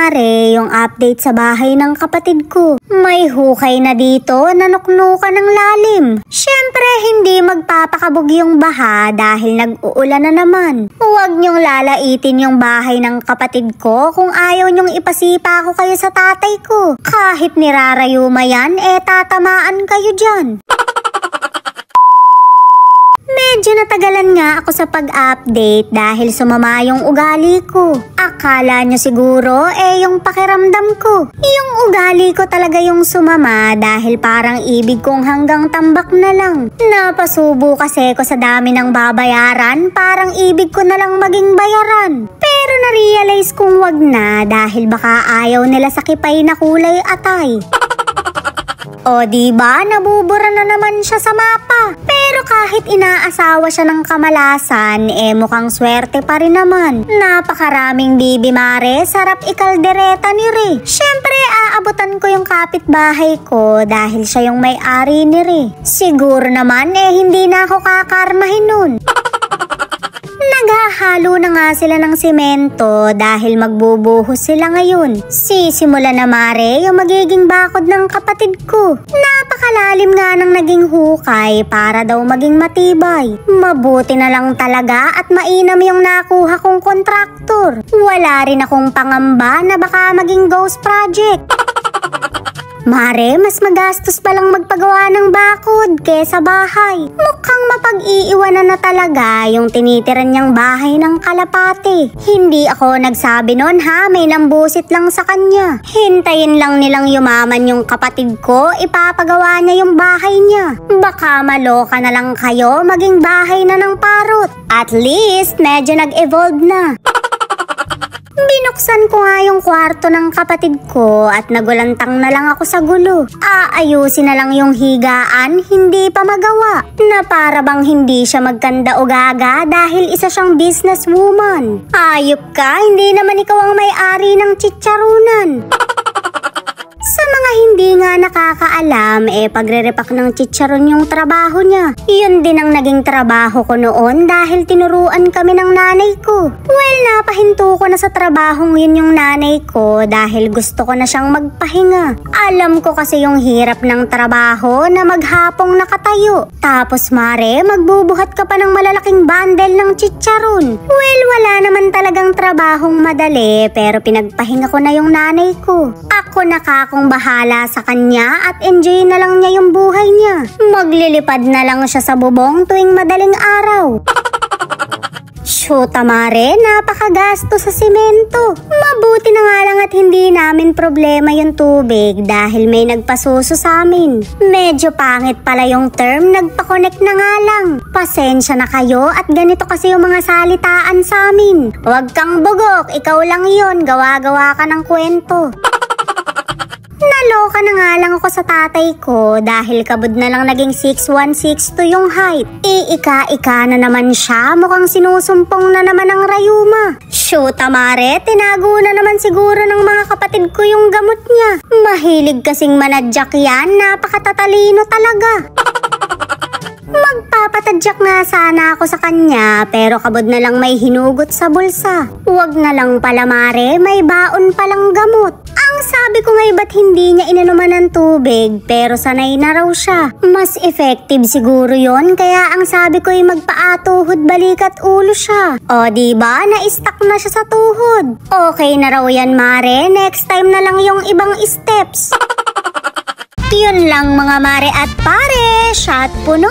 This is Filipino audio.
mare yung update sa bahay ng kapatid ko. May hukay na dito na nuknukan ng lalim. Syempre hindi magpapakabog yung baha dahil nag-uulan na naman. Huwag niyong lalaitin yung bahay ng kapatid ko kung ayaw niyong ipasipa ko kayo sa tatay ko. Kahit nirarayuma yan, tatamaan kayo dyan. Medyo natagalan nga ako sa pag-update dahil sumama yung ugali ko. Akala nyo siguro yung pakiramdam ko. Yung ugali ko talaga yung sumama dahil parang ibig kong hanggang tambak na lang. Napasubo kasi ko sa dami ng babayaran, parang ibig ko na lang maging bayaran. Pero na-realize kong wag na dahil baka ayaw nila sa kipay na kulay atay. O diba, nabubura na naman siya sa mapa. Pero kahit inaasawa siya ng kamalasan, mukhang swerte pa rin naman. Napakaraming bibi mare, sarap ikaldereta ni Re. Syempre, aabutan ko yung kapitbahay ko dahil siya yung may-ari ni Re. Siguro naman, hindi na ako kakarmahin nun. Naghahalo na nga sila ng simento dahil magbubuhos sila ngayon. Sisimula na mare yung magiging bakod ng kapatid ko. Napakalalim nga ng naging hukay para daw maging matibay. Mabuti na lang talaga at mainam yung nakuha kong kontraktor. Wala rin akong pangamba na baka maging ghost project. Mare, mas magastos palang magpagawa ng bakod kesa bahay. Mukhang mapag-iiwanan na talaga yung tinitiran niyang bahay ng kalapate. Hindi ako nagsabi nun ha, may nambusit lang sa kanya. Hintayin lang nilang yumaman yung kapatid ko, ipapagawa niya yung bahay niya. Baka maloka na lang kayo, maging bahay na ng parot. At least, medyo nag-evolve na. Binuksan ko nga yung kwarto ng kapatid ko at nagulantang na lang ako sa gulo. Aayusin na lang yung higaan, hindi pa magawa. Na para bang hindi siya magkanda o gaga dahil isa siyang businesswoman. Ayop ka, hindi naman ikaw ang may-ari ng chicharunan. Sa mga hindi nga nakakaalam, pagre-repack ng chicharon yung trabaho niya. Yun din ang naging trabaho ko noon dahil tinuruan kami ng nanay ko. Well, napahinto ko na sa trabahong yun yung nanay ko dahil gusto ko na siyang magpahinga. Alam ko kasi yung hirap ng trabaho na maghapong nakatayo. Tapos mare, magbubuhat ka pa ng malalaking bundle ng chicharon. Well, wala naman talagang trabahong madali pero pinagpahinga ko na yung nanay ko. Ako nakakong bahala sa kanya at enjoy na lang niya yung buhay niya. Maglilipad na lang siya sa bubong tuwing madaling araw. Shoota mare, napakagasto sa simento. Mabuti na nga lang at hindi namin problema yung tubig dahil may nagpasuso sa amin. Medyo pangit pala yung term, nagpa-connect na nga lang. Pasensya na kayo at ganito kasi yung mga salitaan sa amin. Huwag kang bugok, ikaw lang yon, gawa-gawa ka ng kwento. Naloka na nga lang ako sa tatay ko dahil kabod na lang naging 6'1", 6'2" yung height. Iika-ika na naman siya, mukhang sinusumpong na naman ang rayuma. Shoota mare, tinago na naman siguro ng mga kapatid ko yung gamot niya. Mahilig kasing manadyak yan, napakatatalino talaga. Magpapatadyak nga sana ako sa kanya pero kabod na lang may hinugot sa bulsa. Huwag na lang pala mare, may baon palang gamot. Ang sabi ko ngay ba't hindi niya inanuman ng tubig pero sanay na raw siya. Mas effective siguro yon kaya ang sabi ko ay magpaatuhod balikat ulo siya. O diba, na-stuck na siya sa tuhod. Okay na raw yan mare, next time na lang yung ibang steps. Yun lang mga mare at pare, shot puno.